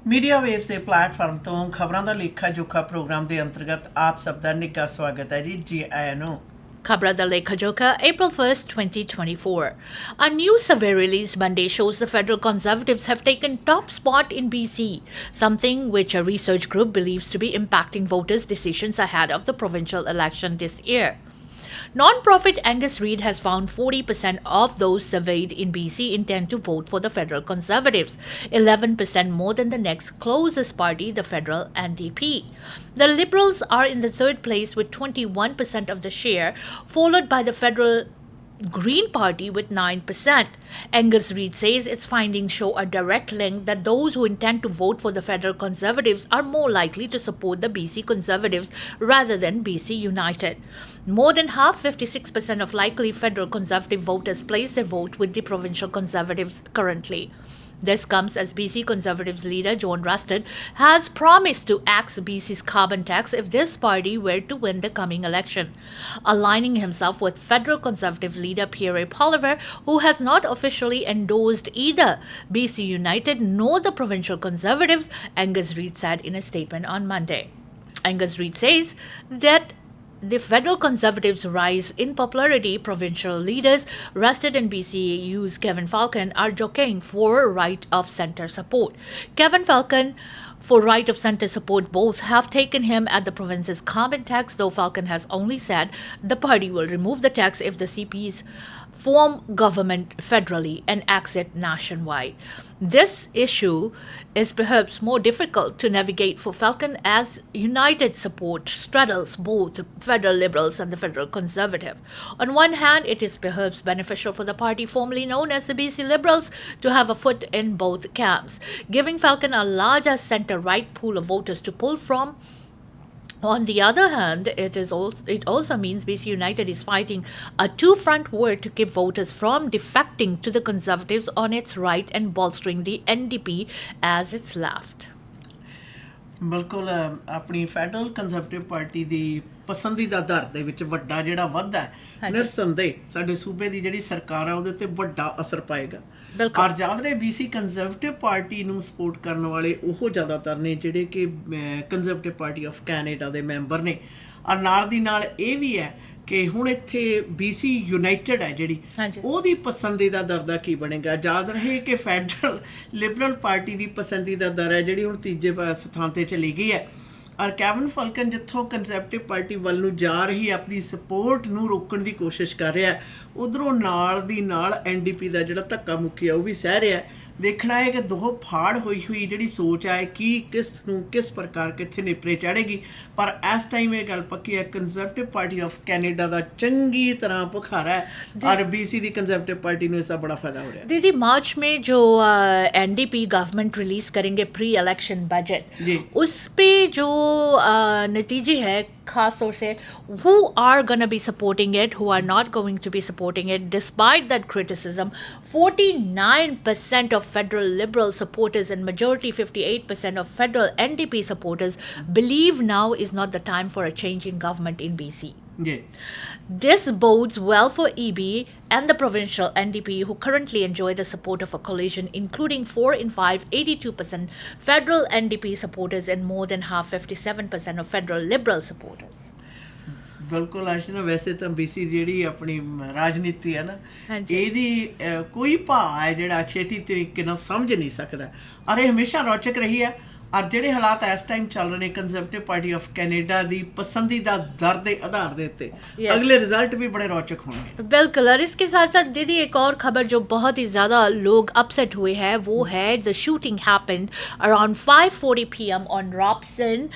Media waves के platform तो खबरां दा लेखा जोखा प्रोग्राम के अंतर्गत आप सब का निੱਘਾ स्वागत है जी आया ਨੂੰ। Khabran Da Lekha, April 1st, 2024. A new survey released Monday shows the federal conservatives have taken top spot in BC, something which a research group believes to be impacting voters' decisions ahead of the provincial election this year. Non-profit Angus Reid has found 40% of those surveyed in BC intend to vote for the federal Conservatives, 11% more than the next closest party, the federal NDP. The Liberals are in the third place with 21% of the share, followed by the federal Green Party with 9%. Angus Reid says its findings show a direct link that those who intend to vote for the federal Conservatives are more likely to support the BC Conservatives rather than BC United. More than half, 56% of likely federal Conservative voters place their vote with the provincial Conservatives currently. This comes as BC Conservatives leader John Rusted has promised to axe BC's carbon tax if this party were to win the coming election. Aligning himself with federal Conservative leader Pierre Poilievre, who has not officially endorsed either BC United nor the provincial Conservatives, Angus Reid said in a statement on Monday. Angus Reid says that the federal Conservatives' rise in popularity, provincial leaders Rusted and BCU's Kevin Falcon are jockeying for right of centre support. Kevin Falcon for right of centre support both have taken him at the province's carbon tax, though Falcon has only said the party will remove the tax if the CPs form government federally and exit nationwide. This issue is perhaps more difficult to navigate for Falcon as United support straddles both federal Liberals and the federal Conservative. On one hand, it is perhaps beneficial for the party formerly known as the BC Liberals to have a foot in both camps, giving Falcon a larger centre-right pool of voters to pull from. On the other hand, it also means BC United is fighting a two-front war to keep voters from defecting to the Conservatives on its right and bolstering the NDP as its left. ਬਿਲਕੁਲ ਆਪਣੀ federal conservative party ਦੀ ਪਸੰਦੀਦਾ ਦਰ ਦੇ ਵਿੱਚ ਵੱਡਾ ਜਿਹੜਾ ਵਾਧਾ ਹੈ ਨਿਰਸੰਦੇਹ ਸਾਡੇ ਸੂਬੇ ਦੀ ਜਿਹੜੀ ਸਰਕਾਰ ਆ ਉਹਦੇ ਉੱਤੇ ਵੱਡਾ ਅਸਰ ਪਾਏਗਾ। ਔਰ ਯਾਦ ਰਹੇ BC ਕੰਜ਼ਰਵੇਟਿਵ ਪਾਰਟੀ ਨੂੰ ਸਪੋਰਟ ਕਰਨ ਵਾਲੇ ਉਹ ਜ਼ਿਆਦਾਤਰ ਨੇ ਜਿਹੜੇ ਕਿ ਕੰਜ਼ਰਵੇਟਿਵ ਪਾਰਟੀ ਆਫ ਕੈਨੇਡਾ ਦੇ ਮੈਂਬਰ ਨੇ। ਔਰ ਨਾਲ ਦੀ ਨਾਲ ਇਹ ਵੀ ਹੈ ਕਿ ਹੁਣ ਇੱਥੇ BC ਯੂਨਾਈਟਿਡ ਹੈ ਜਿਹੜੀ ਉਹਦੀ ਪਸੰਦੀਦਾ ਦਰ ਦਾ ਕੀ ਬਣੇਗਾ। ਯਾਦ ਰਹੇ ਕਿ ਫੈਡਰਲ ਲਿਬਰਲ ਪਾਰਟੀ ਦੀ ਪਸੰਦੀਦਾ ਦਰ ਹੈ ਜਿਹੜੀ ਹੁਣ ਤੀਜੇ ਸਥਾਨ 'ਤੇ ਚਲੀ ਗਈ ਹੈ। ਔਰ ਕੈਵਨ ਫਲਕਨ ਜਿੱਥੋਂ ਕੰਜ਼ਰਵੇਟਿਵ ਪਾਰਟੀ ਵੱਲ ਨੂੰ ਜਾ ਰਹੀ ਆਪਣੀ ਸਪੋਰਟ ਨੂੰ ਰੋਕਣ ਦੀ ਕੋਸ਼ਿਸ਼ ਕਰ ਰਿਹਾ, ਉੱਧਰੋਂ ਨਾਲ ਦੀ ਨਾਲ NDP ਦਾ ਜਿਹੜਾ ਧੱਕਾ ਮੁੱਕੀ ਆ ਉਹ ਵੀ ਸਹਿ ਰਿਹਾ। ਦੇਖਣਾ ਹੈ ਕਿ ਦੋ ਫਾੜ ਹੋਈ ਜਿਹੜੀ ਸੋਚ ਹੈ ਕਿ ਕਿਸ ਪ੍ਰਕਾਰ ਕਿੱਥੇ ਨਿਪਰੇ ਚੜ੍ਹੇਗੀ। ਪਰ ਇਸ ਟਾਈਮ ਇਹ ਗੱਲ ਪੱਕੀ ਹੈ ਕੰਜ਼ਰਵੇਟਿਵ ਪਾਰਟੀ ਆਫ ਕੈਨੇਡਾ ਦਾ ਚੰਗੀ ਤਰ੍ਹਾਂ ਪੁਖਾਰਾ है और BC ਦੀ ਕੰਜ਼ਰਵੇਟਿव पार्टी ਨੂੰ इसका बड़ा फायदा हो रहा है। दीदी, मार्च में जो NDP गवर्नमेंट रिलीज करेंगे प्री इलेक्शन बजट, उस पे जो नतीजे है खास तौर से who are going to be supporting it, who are not going to be supporting it. Despite that criticism, 49% of federal Liberal supporters and majority 58% of federal NDP supporters believe now is not the time for a change in government in BC. This bodes well for EB and the provincial NDP, who currently enjoy the support of a coalition including 4 in 5, 82% federal NDP supporters and more than half, 57% of federal Liberal supporters. ਬਿਲਕੁਲ ਆਸ਼ਨਾ, ਵੈਸੇ ਤਾਂ BC ਜਿਹੜੀ ਆਪਣੀ ਰਾਜਨੀਤੀ ਹੈ ਨਾ ਇਹਦੀ ਕੋਈ ਭਾਅ ਹੈ ਜਿਹੜਾ ਛੇਤੀ ਤਰੀਕੇ ਨਾਲ ਸਮਝ ਨਹੀਂ ਸਕਦਾ। ਔਰ ਇਹ ਹਮੇਸ਼ਾ ਰੌਚਕ ਰਹੀ ਹੈ। और ਜਿਹੜੇ ਹਾਲਾਤ ਇਸ ਟਾਈਮ ਚੱਲ ਰਹੇ ਨੇ ਕੰਜ਼ਰਵੇਟਿਵ ਪਾਰਟੀ ਆਫ ਕੈਨੇਡਾ ਦੀ पसंदीदा दर के आधार ਦੇ ਉੱਤੇ अगले रिजल्ट भी बड़े रोचक होंगे। बिल्कुल। और इसके साथ साथ दीदी एक और खबर जो बहुत ही ज़्यादा लोग अपसेट हुए हैं वो है the shooting happened around 5:40 PM on Robson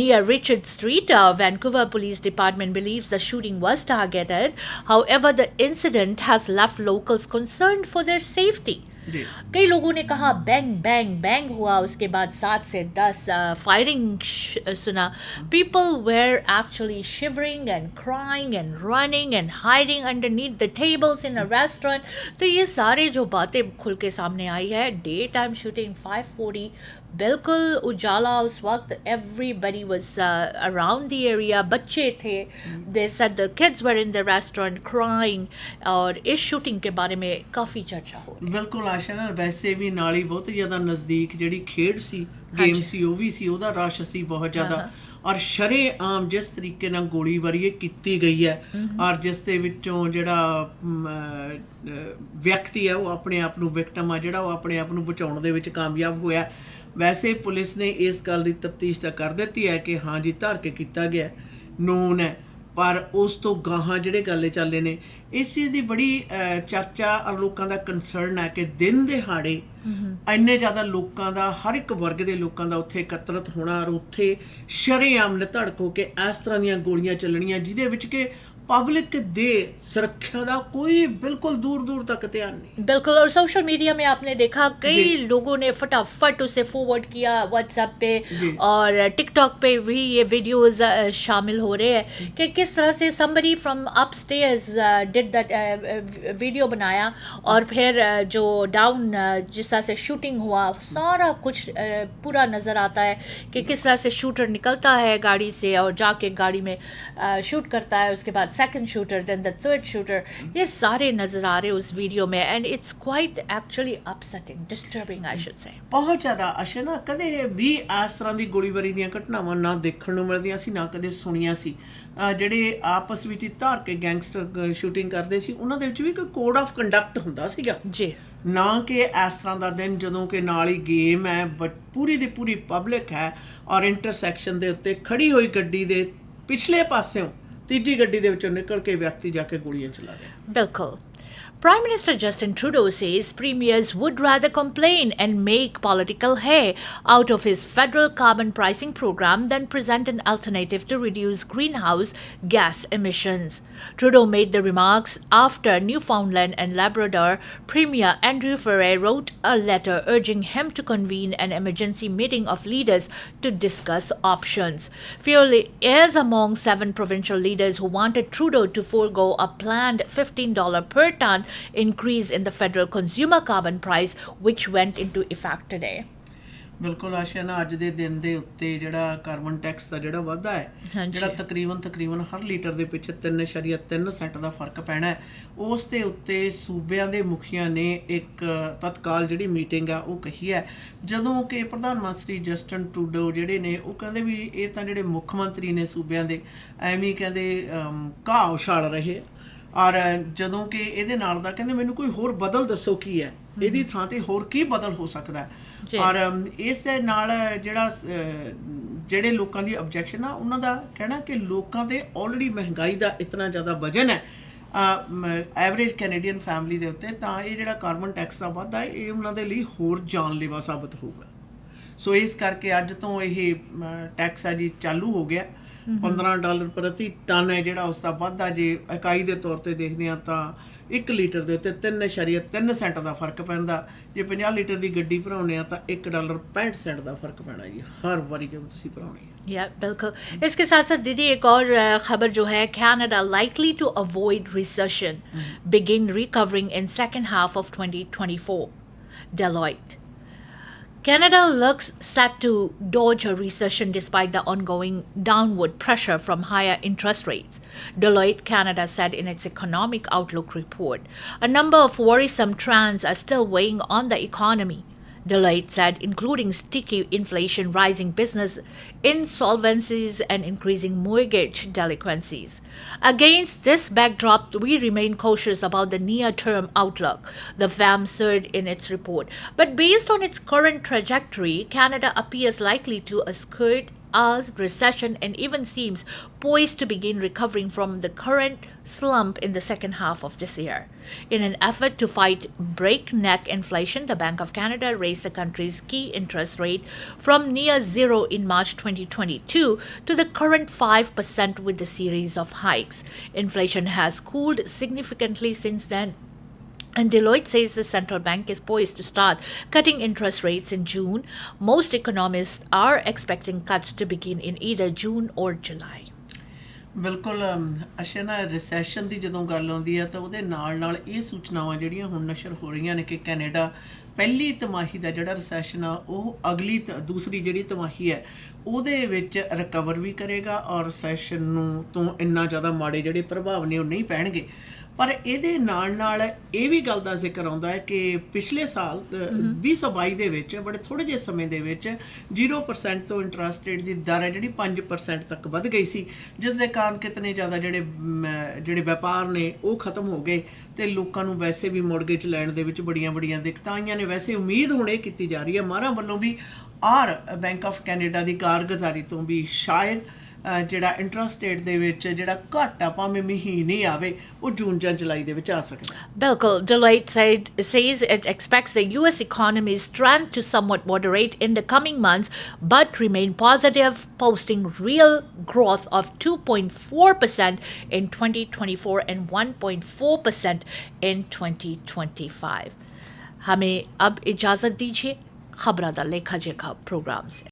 near Richard Street. Vancouver Police Department believes the shooting was targeted. However, the incident has left locals concerned for their safety. कई लोगों ने कहा बैंग बैंग बैंग हुआ, उसके बाद 7 से 10 firing सुना. People were actually shivering and crying and running and hiding underneath the tables in a restaurant. तो ये सारे जो बातें खुल के सामने आई है. डे टाइम शूटिंग 5:40, बिल्कुल उजाला उस वक्त. Everybody was around the area. बच्चे थे. They said the kids were in the restaurant crying. और इस शूटिंग के बारे में काफ़ी चर्चा हो रही है. बिल्कुल ਆਸ਼ਾ ਨਾਲ ਵੈਸੇ ਵੀ ਨਾਲ ਹੀ ਬਹੁਤ ਜ਼ਿਆਦਾ ਨਜ਼ਦੀਕ ਜਿਹੜੀ ਖੇਡ ਸੀ ਗੇਮ ਸੀ ਉਹ ਵੀ ਸੀ, ਉਹਦਾ ਰਸ਼ ਸੀ ਬਹੁਤ ਜ਼ਿਆਦਾ। ਔਰ ਸ਼ਰੇਆਮ ਜਿਸ ਤਰੀਕੇ ਨਾਲ ਗੋਲੀਬਾਰੀ ਇਹ ਕੀਤੀ ਗਈ ਹੈ ਔਰ ਜਿਸ ਦੇ ਵਿੱਚੋਂ ਜਿਹੜਾ ਵਿਅਕਤੀ ਹੈ ਉਹ ਆਪਣੇ ਆਪ ਨੂੰ ਵਿਕਟਮ ਆ ਜਿਹੜਾ ਉਹ ਆਪਣੇ ਆਪ ਨੂੰ ਬਚਾਉਣ ਦੇ ਵਿੱਚ ਕਾਮਯਾਬ ਹੋਇਆ। ਵੈਸੇ ਪੁਲਿਸ ਨੇ ਇਸ ਗੱਲ ਦੀ ਤਫਤੀਸ਼ ਤਾਂ ਕਰ ਦਿੱਤੀ ਹੈ ਕਿ ਹਾਂ ਜੀ ਧਰ ਕੇ ਕੀਤਾ ਗਿਆ, ਨੋਨ ਹੈ, ਪਰ ਉਸ ਤੋਂ ਗਾਹਾਂ ਜਿਹੜੇ ਗੱਲ ਚੱਲੇ ਨੇ ਇਸ ਚੀਜ਼ ਦੀ ਬੜੀ ਚਰਚਾ ਔਰ ਲੋਕਾਂ ਦਾ ਕੰਸਰਨ ਹੈ ਕਿ ਦਿਨ ਦਿਹਾੜੇ ਇੰਨੇ ਜ਼ਿਆਦਾ ਲੋਕਾਂ ਦਾ, ਹਰ ਇੱਕ ਵਰਗ ਦੇ ਲੋਕਾਂ ਦਾ ਉੱਥੇ ਇਕੱਤਰਤ ਹੋਣਾ ਔਰ ਉੱਥੇ ਸ਼ਰੇਆਮ ਨਿਧੜਕ ਹੋ ਕੇ ਇਸ ਤਰ੍ਹਾਂ ਦੀਆਂ ਗੋਲੀਆਂ ਚੱਲਣੀਆਂ ਜਿਹਦੇ ਵਿੱਚ ਕਿ पब्लिक दे सुरक्षा का कोई बिल्कुल दूर दूर तक ध्यान नहीं। बिल्कुल। और सोशल मीडिया में आपने देखा कई लोगों ने फटाफट उसे फॉरवर्ड किया व्हाट्सएप पे और टिकटॉक पे भी ये वीडियोस शामिल हो रहे हैं कि किस तरह से somebody from upstairs did that video बनाया और फिर जो डाउन जिस तरह से शूटिंग हुआ सारा कुछ पूरा नज़र आता है कि किस तरह से शूटर निकलता है गाड़ी से और जाके गाड़ी में शूट करता है, उसके बाद second shooter, then the third shooter, ये सारे नजर आ रहे उस वीडियो में and it's quite actually upsetting, disturbing I should say. बहुत ज़्यादा अशे ना कदे भी इस तरह की गोलीबारी ਦੀਆਂ ਘਟਨਾਵਾਂ ਨਾ ਦੇਖਣ ਨੂੰ ਮਿਲਦੀਆਂ ਸੀ ਨਾ ਕਦੇ ਸੁਣੀਆਂ ਸੀ। ਜਿਹੜੇ ਆਪਸ ਵਿੱਚ ਧਾਰ ਕੇ ਗੈਂਗਸਟਰ ਸ਼ੂਟਿੰਗ ਕਰਦੇ ਸੀ ਉਹਨਾਂ ਦੇ ਵਿੱਚ ਵੀ ਕੋਈ ਕੋਡ ਆਫ ਕੰਡਕਟ ਹੁੰਦਾ ਸੀਗਾ ਜੀ, ਨਾ ਕਿ ਇਸ ਤਰ੍ਹਾਂ ਦਾ ਦਿਨ ਜਦੋਂ ਕਿ ਨਾਲ ਹੀ ਗੇਮ ਹੈ but Puri the Puri public ਹੈ ਔਰ ਇੰਟਰਸੈਕਸ਼ਨ ਦੇ ਉੱਤੇ ਖੜੀ ਹੋਈ ਗੱਡੀ ਦੇ ਪਿਛਲੇ ਪਾਸਿਓਂ ਤੀਜੀ ਗੱਡੀ ਦੇ ਵਿੱਚੋਂ ਨਿਕਲ ਕੇ ਵਿਅਕਤੀ ਜਾ ਕੇ ਗੋਲੀਆਂ ਚਲਾ ਰਿਹਾ। ਬਿਲਕੁਲ। Prime Minister Justin Trudeau says premiers would rather complain and make political hay out of his federal carbon pricing program than present an alternative to reduce greenhouse gas emissions. Trudeau made the remarks after Newfoundland and Labrador Premier Andrew Furey wrote a letter urging him to convene an emergency meeting of leaders to discuss options. Furey is among 7 provincial leaders who wanted Trudeau to forego a planned $15 per tonne increase in the federal consumer carbon price which went into effect today. ਬਿਲਕੁਲ ਆਸ਼ਾ ਨਾ ਅੱਜ ਦੇ ਦਿਨ ਦੇ ਉੱਤੇ ਜਿਹੜਾ carbon tax ਦਾ ਜਿਹੜਾ ਵਾਧਾ ਹੈ ਜਿਹੜਾ ਤਕਰੀਬਨ ਹਰ ਲੀਟਰ ਦੇ ਪਿੱਛੇ 3.3 ਸੈਂਟ ਦਾ ਫਰਕ ਪੈਣਾ ਹੈ, ਉਸ ਦੇ ਉੱਤੇ ਸੂਬਿਆਂ ਦੇ ਮੁਖੀਆਂ ਨੇ ਇੱਕ ਤਤਕਾਲ ਜਿਹੜੀ ਮੀਟਿੰਗ ਆ ਉਹ ਕਹੀ ਹੈ ਜਦੋਂ ਕਿ ਪ੍ਰਧਾਨ ਮੰਤਰੀ ਜਸਟਨ ਟਰੂਡੋ ਜਿਹੜੇ ਨੇ ਉਹ ਕਹਿੰਦੇ ਵੀ ਇਹ ਤਾਂ ਜਿਹੜੇ ਮੁੱਖ ਮੰਤਰੀ ਨੇ ਸੂਬਿਆਂ ਦੇ ਐਵੇਂ ਕਹਿੰਦੇ ਘਾਹ ਉਛਾਲ ਰਹੇ ਔਰ ਜਦੋਂ ਕਿ ਇਹਦੇ ਨਾਲ ਦਾ ਕਹਿੰਦੇ ਮੈਨੂੰ ਕੋਈ ਹੋਰ ਬਦਲ ਦੱਸੋ ਕੀ ਹੈ, ਇਹਦੀ ਥਾਂ ਤੇ ਹੋਰ ਕੀ ਬਦਲ ਹੋ ਸਕਦਾ ਔਰ ਇਸ ਦੇ ਨਾਲ ਜਿਹੜੇ ਲੋਕਾਂ ਦੀ ਆਬਜੈਕਸ਼ਨ ਆ ਉਹਨਾਂ ਦਾ ਕਹਿਣਾ ਕਿ ਲੋਕਾਂ ਤੇ ਆਲਰੇਡੀ ਮਹਿੰਗਾਈ ਦਾ ਇਤਨਾ ਜ਼ਿਆਦਾ ਵਜਨ ਹੈ ਐਵਰੇਜ ਕੈਨੇਡੀਅਨ ਫੈਮਿਲੀ ਦੇ ਉੱਤੇ, ਤਾਂ ਇਹ ਜਿਹੜਾ ਕਾਰਬਨ ਟੈਕਸ ਦਾ ਵਾਧਾ ਇਹ ਉਹਨਾਂ ਦੇ ਲਈ ਹੋਰ ਜਾਨਲੇਵਾ ਸਾਬਤ ਹੋਊਗਾ। ਸੋ ਇਸ ਕਰਕੇ ਅੱਜ ਤੋਂ ਇਹ ਟੈਕਸ ਆ ਜੀ ਚਾਲੂ ਹੋ ਗਿਆ। $15 ਪ੍ਰਤੀ ਟਨ ਹੈ ਜਿਹੜਾ ਉਸ ਦਾ ਵਾਧਾ ਜੇ ਇਕਾਈ ਦੇ ਤੌਰ ਤੇ ਦੇਖਦੇ ਹਾਂ ਤਾਂ 1 ਲੀਟਰ ਦੇ ਉੱਤੇ 3.3 ਸੈਂਟ ਦਾ ਫਰਕ ਪੈਂਦਾ, ਜੇ 50 ਲੀਟਰ ਦੀ ਗੱਡੀ ਭਰਾਉਂਦੇ ਆ ਤਾਂ $1.65 ਦਾ ਫਰਕ ਪੈਣਾ ਜੀ ਹਰ ਵਾਰੀ ਜਦੋਂ ਤੁਸੀਂ ਭਰਾਉਣੀ ਹੈ। या बिल्कुल। इसके साथ साथ दीदी एक और खबर जो है, Canada likely to avoid recession, begin recovering in second half of 2024. Deloitte. Canada looks set to dodge a recession despite the ongoing downward pressure from higher interest rates, Deloitte Canada said in its Economic Outlook report. A number of worrisome trends are still weighing on the economy, Deloitte said, including sticky inflation, rising business insolvencies, and increasing mortgage delinquencies. Against this backdrop, we remain cautious about the near-term outlook, the firm said in its report. But based on its current trajectory, Canada appears likely to skirt a recession and even seems poised to begin recovering from the current slump in the second half of this year. In an effort to fight breakneck inflation, the Bank of Canada raised the country's key interest rate from near zero in March 2022 to the current 5% with a series of hikes. Inflation has cooled significantly since then, and Deloitte says the central bank is poised to start cutting interest rates in June. Most economists are expecting cuts to begin in either June or July. ਬਿਲਕੁਲ ਅਸ਼ਾ ਨਾ recession ਦੀ ਜਦੋਂ ਗੱਲ ਆਉਂਦੀ ਹੈ ਤਾਂ ਉਹਦੇ ਨਾਲ ਇਹ ਸੂਚਨਾਵਾਂ ਜਿਹੜੀਆਂ ਹੁਣ ਨਸ਼ਰ ਹੋ ਰਹੀਆਂ ਨੇ ਕਿ ਕੈਨੇਡਾ ਪਹਿਲੀ ਤਿਮਾਹੀ ਦਾ ਜਿਹੜਾ ਰਿਸੈਸ਼ਨ ਆ ਉਹ ਅਗਲੀ ਦੂਸਰੀ ਜਿਹੜੀ ਤਿਮਾਹੀ ਹੈ ਉਹਦੇ ਵਿੱਚ ਰਿਕਵਰ ਵੀ ਕਰੇਗਾ ਔਰ ਰਿਸੈਸ਼ਨ ਨੂੰ ਤੋਂ ਇੰਨਾ ਜ਼ਿਆਦਾ ਮਾੜੇ ਜਿਹੜੇ ਪ੍ਰਭਾਵ ਨੇ ਉਹ ਨਹੀਂ ਪੈਣਗੇ। ਪਰ ਇਹਦੇ ਨਾਲ ਇਹ ਵੀ ਗੱਲ ਦਾ ਜ਼ਿਕਰ ਆਉਂਦਾ ਹੈ ਕਿ ਪਿਛਲੇ ਸਾਲ 2022 ਦੇ ਵਿੱਚ ਬੜੇ ਥੋੜੇ ਜਿਹੇ ਸਮੇਂ ਦੇ ਵਿੱਚ 0% ਤੋਂ ਇੰਟਰਸਟ ਰੇਟ ਦੀ ਦਰ ਹੈ ਜਿਹੜੀ 5% ਤੱਕ ਵੱਧ ਗਈ ਸੀ, ਜਿਸ ਦੇ ਕਾਰਨ ਕਿਤਨੇ ਜ਼ਿਆਦਾ ਜਿਹੜੇ ਵਪਾਰ ਨੇ ਉਹ ਖਤਮ ਹੋ ਗਏ ਤੇ ਲੋਕਾਂ ਨੂੰ ਵੈਸੇ ਵੀ ਮੌਰਗੇਜ ਲੈਣ ਦੇ ਵਿੱਚ ਬੜੀਆਂ ਦਿੱਕਤਾਂ ਆਈਆਂ ਨੇ। ਵੈਸੇ ਉਮੀਦ ਹੁਣ ਇਹ ਕੀਤੀ ਜਾ ਰਹੀ ਹੈ ਮਾਹਰਾਂ ਵੱਲੋਂ ਵੀ ਔਰ ਬੈਂਕ ਆਫ ਕੈਨੇਡਾ ਦੀ ਕਾਰਗੁਜ਼ਾਰੀ ਤੋਂ ਵੀ ਸ਼ਾਇਦ ਜਿਹੜਾ ਇੰਟਰਸਟ ਰੇਟ ਦੇ ਵਿੱਚ ਜਿਹੜਾ ਘਾਟਾ ਭਾਵੇਂ ਮਹੀਨੇ ਆਵੇ ਉਹ ਜੂਨ ਜਾਂ ਜੁਲਾਈ ਦੇ ਵਿੱਚ ਆ ਸਕਦਾ। Bilkul, Deloitte says it expects the U.S. economy's strength to somewhat moderate in the coming months, but remain positive, posting real growth of 2.4% in 2024 and 1.4% in 2025. हमें अब इजाज़त दीजिए खबरां दा लेखा जोखा प्रोग्राम से।